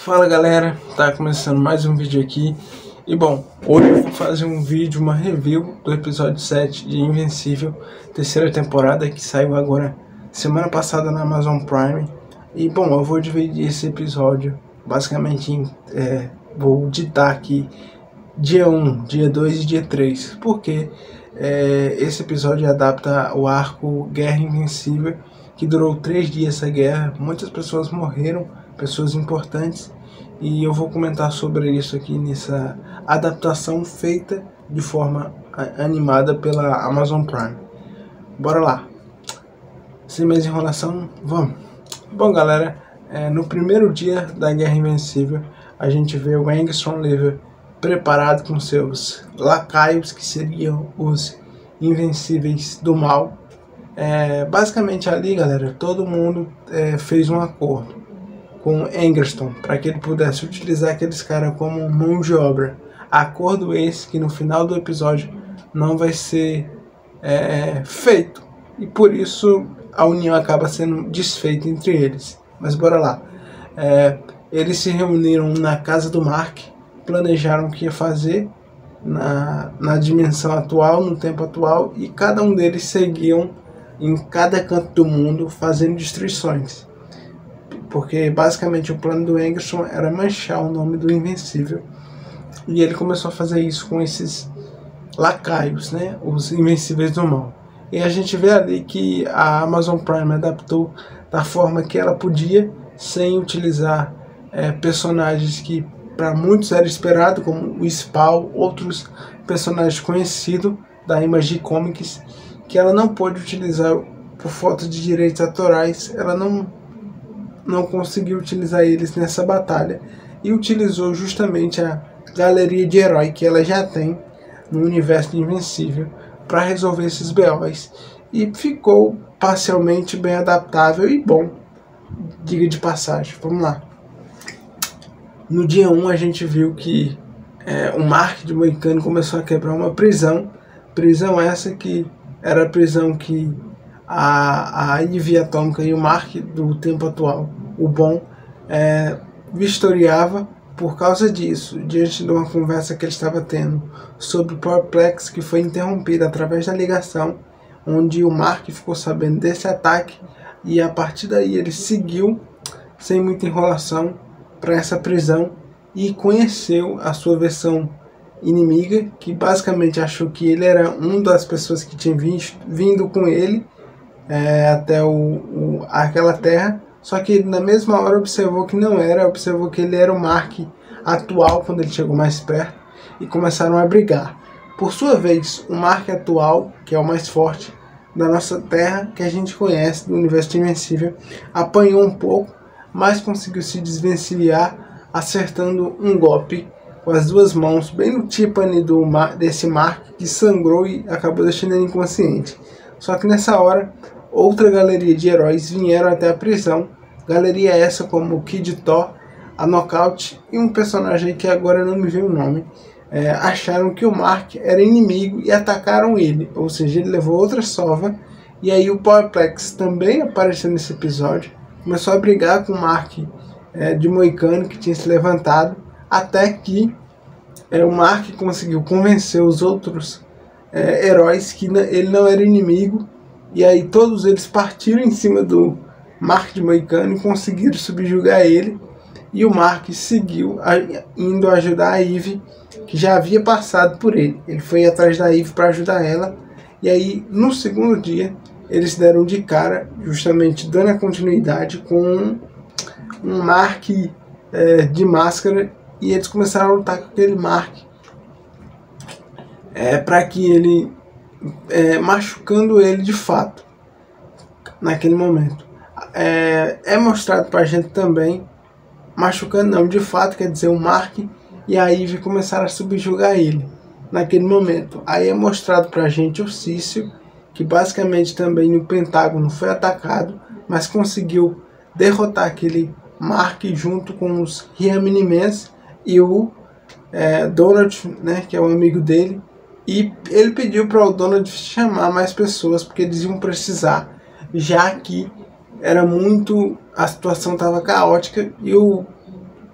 Fala galera, tá começando mais um vídeo aqui. E bom, hoje eu vou fazer um vídeo, uma review do episódio 7 de Invencível, terceira temporada, que saiu agora semana passada na Amazon Prime. E bom, eu vou dividir esse episódio basicamente em, vou ditar aqui dia 1, dia 2 e dia 3, porque esse episódio adapta o arco Guerra Invencível, que durou 3 dias essa guerra. Muitas pessoas morreram, pessoas importantes, e eu vou comentar sobre isso aqui nessa adaptação feita de forma animada pela Amazon Prime. Bora lá, sem mais enrolação, vamos. Bom galera, no primeiro dia da Guerra Invencível, a gente vê o Angstrom Levy preparado com seus lacaios, que seriam os Invencíveis do Mal. Basicamente ali, galera, todo mundo fez um acordo com Angstrom para que ele pudesse utilizar aqueles caras como mão de obra. Acordo esse que no final do episódio não vai ser feito, e por isso a união acaba sendo desfeita entre eles. Mas bora lá. Eles se reuniram na casa do Mark, planejaram o que ia fazer na dimensão atual, no tempo atual, e cada um deles seguiam em cada canto do mundo fazendo destruições, porque basicamente o plano do Angstrom era manchar o nome do Invencível, e ele começou a fazer isso com esses lacaios, né, os Invencíveis do Mal. E a gente vê ali que a Amazon Prime adaptou da forma que ela podia, sem utilizar personagens que para muitos era esperado, como o Spawn, outros personagens conhecidos da Image Comics, que ela não pôde utilizar por falta de direitos autorais. Ela não conseguiu utilizar eles nessa batalha, e utilizou justamente a galeria de herói que ela já tem no universo de Invencível para resolver esses BOs, e ficou parcialmente bem adaptável e bom, diga de passagem. Vamos lá. No dia 1 a gente viu que o Mark de Moicano começou a quebrar uma prisão essa que era a prisão que a Eve Atômica e o Mark do tempo atual, o Bom, vistoriava. Por causa disso, diante de uma conversa que ele estava tendo sobre o Powerplex, que foi interrompida através da ligação, onde o Mark ficou sabendo desse ataque, e a partir daí ele seguiu, sem muita enrolação, para essa prisão, e conheceu a sua versão inimiga, que basicamente achou que ele era uma das pessoas que tinha vindo com ele até aquela terra. Só que ele, na mesma hora, observou que não era, observou que ele era o Mark atual quando ele chegou mais perto, e começaram a brigar. Por sua vez, o Mark atual, que é o mais forte da nossa terra, que a gente conhece do universo Invencível, apanhou um pouco, mas conseguiu se desvencilhar, acertando um golpe com as duas mãos bem no tímpano desse Mark, que sangrou e acabou deixando ele inconsciente. Só que nessa hora, outra galeria de heróis vieram até a prisão. Galeria essa como o Kid Thor, a Knockout e um personagem que agora não me veio o nome. Acharam que o Mark era inimigo e atacaram ele, ou seja, ele levou outra sova. E aí o Powerplex também apareceu nesse episódio, começou a brigar com o Mark de Moicano, que tinha se levantado, até que o Mark conseguiu convencer os outros heróis que ele não era inimigo, e aí todos eles partiram em cima do Mark de Moicano e conseguiram subjugar ele, e o Mark seguiu indo ajudar a Eve, que já havia passado por ele. Ele foi atrás da Eve para ajudar ela, e aí no segundo dia eles deram de cara, justamente dando a continuidade com um Mark de máscara, e eles começaram a lutar com aquele Mark para que ele machucando ele de fato naquele momento. Mostrado pra gente também, machucando não, de fato, quer dizer, o Mark e a Eve começaram a subjugar ele naquele momento. Aí é mostrado pra gente o Cício, que basicamente também no Pentágono foi atacado, mas conseguiu derrotar aquele Mark junto com os Reanimans e o Donald, né, que é um amigo dele. E ele pediu para o Donald chamar mais pessoas, porque eles iam precisar, já que era muito, a situação estava caótica, e o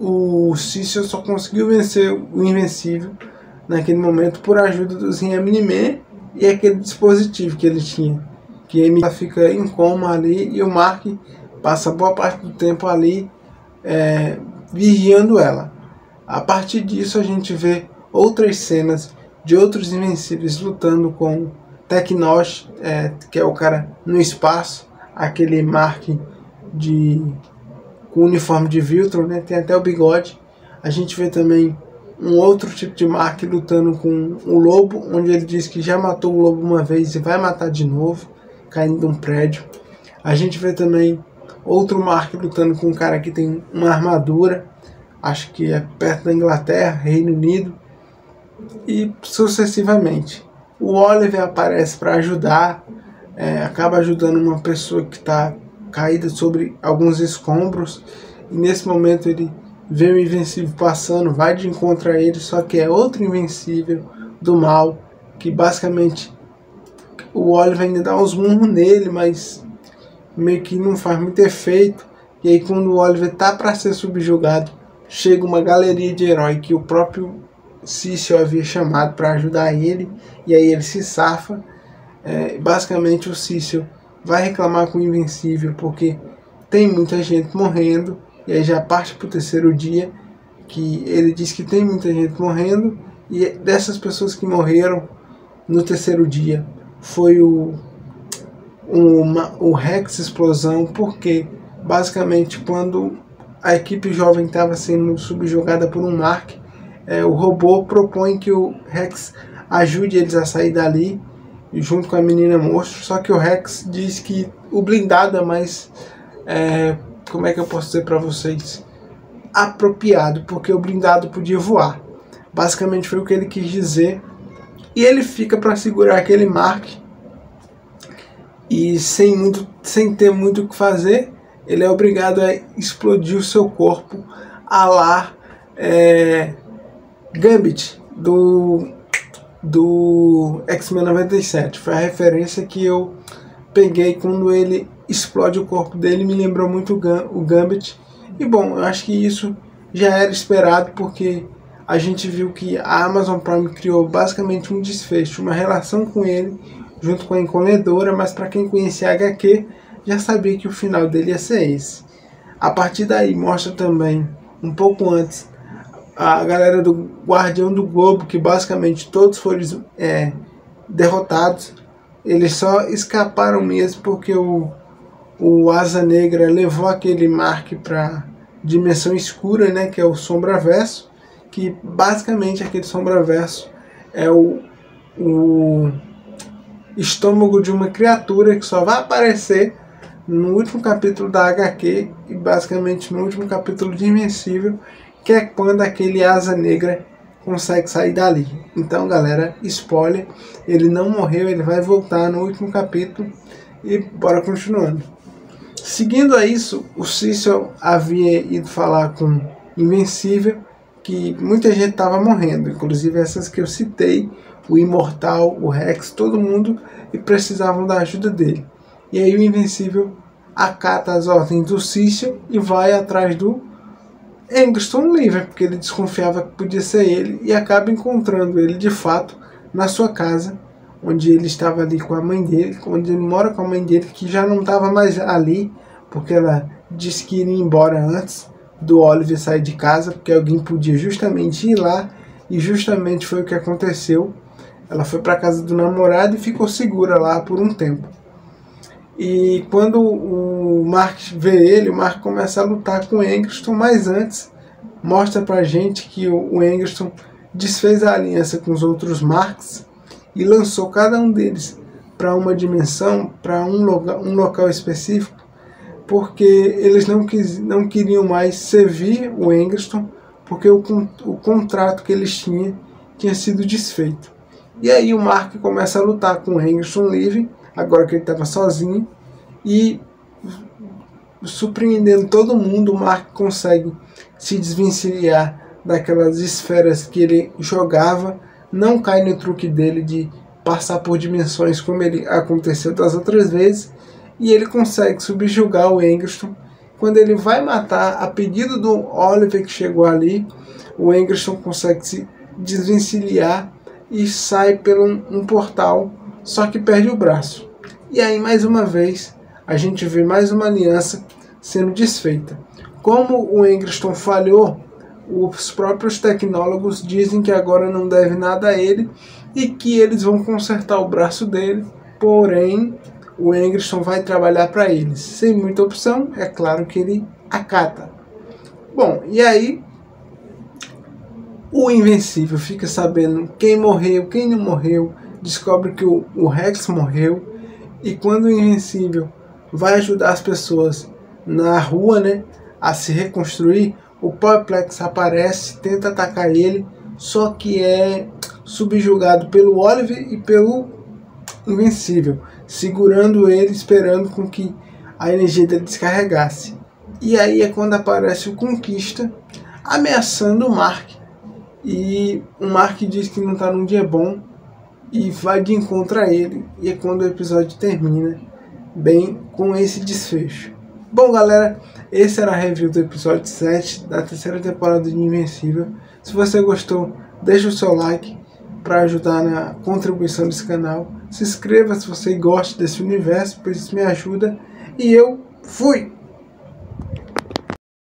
o Cecil só conseguiu vencer o Invencível naquele momento por ajuda do Zinhamniman e aquele dispositivo que ele tinha, que ele fica em coma ali e o Mark passa boa parte do tempo ali vigiando ela. A partir disso a gente vê outras cenas de outros Invencíveis lutando com Tecnos, que é o cara no espaço, aquele Mark com uniforme de Viltron, né? Tem até o bigode. A gente vê também um outro tipo de Mark lutando com o lobo, onde ele diz que já matou o lobo uma vez e vai matar de novo, caindo de um prédio. A gente vê também outro Mark lutando com um cara que tem uma armadura, acho que é perto da Inglaterra, Reino Unido, e sucessivamente. O Oliver aparece para ajudar, acaba ajudando uma pessoa que está caída sobre alguns escombros, e nesse momento ele vê o Invencível passando, vai de encontro a ele, só que é outro Invencível do mal, que basicamente o Oliver ainda dá uns murros nele, mas meio que não faz muito efeito. E aí quando o Oliver tá para ser subjugado, chega uma galeria de herói que o próprio Cecil havia chamado para ajudar ele, e aí ele se safa. Basicamente o Cecil vai reclamar com o Invencível porque tem muita gente morrendo, e aí já parte para o terceiro dia, que ele diz que tem muita gente morrendo, e dessas pessoas que morreram no terceiro dia foi o Rex Explosão, porque basicamente quando a equipe jovem estava sendo subjugada por um Mark, o robô propõe que o Rex ajude eles a sair dali, junto com a menina monstro, só que o Rex diz que o blindado é mais, como é que eu posso dizer para vocês, apropriado, porque o blindado podia voar. Basicamente foi o que ele quis dizer, e ele fica para segurar aquele Mark, e sem ter muito o que fazer, ele é obrigado a explodir o seu corpo a lá Gambit do X-Men 97. Foi a referência que eu peguei quando ele explode o corpo dele, me lembrou muito o Gambit. E bom, eu acho que isso já era esperado, porque a gente viu que a Amazon Prime criou basicamente um desfecho, uma relação com ele, junto com a Encomendadora, mas para quem conhecia a HQ, já sabia que o final dele ia ser esse. A partir daí mostra também, um pouco antes, a galera do Guardião do Globo, que basicamente todos foram derrotados. Eles só escaparam mesmo porque o Asa Negra levou aquele Mark para dimensão escura, né, que é o Sombraverso, que basicamente aquele Sombraverso é o estômago de uma criatura que só vai aparecer no último capítulo da HQ e basicamente no último capítulo de Invencível, que é quando aquele Asa Negra consegue sair dali. Então galera, spoiler, ele não morreu, ele vai voltar no último capítulo. E bora continuando. Seguindo a isso, o Cecil havia ido falar com Invencível que muita gente estava morrendo, inclusive essas que eu citei, o Imortal, o Rex, todo mundo, e precisavam da ajuda dele. E aí o Invencível acata as ordens do Cecil e vai atrás do Angston livre, porque ele desconfiava que podia ser ele, e acaba encontrando ele de fato na sua casa, onde ele estava ali com a mãe dele, onde ele mora com a mãe dele, que já não estava mais ali, porque ela disse que iria embora antes do Oliver sair de casa, porque alguém podia justamente ir lá, e justamente foi o que aconteceu. Ela foi para a casa do namorado e ficou segura lá por um tempo. E quando o Mark vê ele, o Mark começa a lutar com o Angston, mas antes mostra pra gente que o Angston desfez a aliança com os outros Marks e lançou cada um deles para uma dimensão, para um local específico, porque eles não queriam mais servir o Angston, porque o contrato que eles tinha sido desfeito. E aí o Mark começa a lutar com o Angston livre, agora que ele estava sozinho, e surpreendendo todo mundo, o Mark consegue se desvencilhar daquelas esferas que ele jogava, não cai no truque dele de passar por dimensões como ele aconteceu das outras vezes, e ele consegue subjugar o Angston, quando ele vai matar, a pedido do Oliver que chegou ali, o Egerton consegue se desvencilhar e sai pelo um portal, só que perde o braço. E aí, mais uma vez, a gente vê mais uma aliança sendo desfeita. Como o Egerton falhou, os próprios tecnólogos dizem que agora não deve nada a ele e que eles vão consertar o braço dele, porém o Egerton vai trabalhar para eles. Sem muita opção, é claro que ele acata. Bom, e aí o Invencível fica sabendo quem morreu, quem não morreu, descobre que o Rex morreu, e quando o Invencível vai ajudar as pessoas na rua, né, a se reconstruir, o Powerplex aparece, tenta atacar ele, só que é subjugado pelo Oliver e pelo Invencível, segurando ele, esperando com que a energia dele descarregasse. E aí é quando aparece o Conquista, ameaçando o Mark, e o Mark diz que não está num dia bom, e vai de encontro a ele, e é quando o episódio termina, bem com esse desfecho. Bom, galera, esse era a review do episódio 7 da terceira temporada de Invencível. Se você gostou, deixa o seu like para ajudar na contribuição desse canal. Se inscreva se você gosta desse universo, pois isso me ajuda. E eu fui!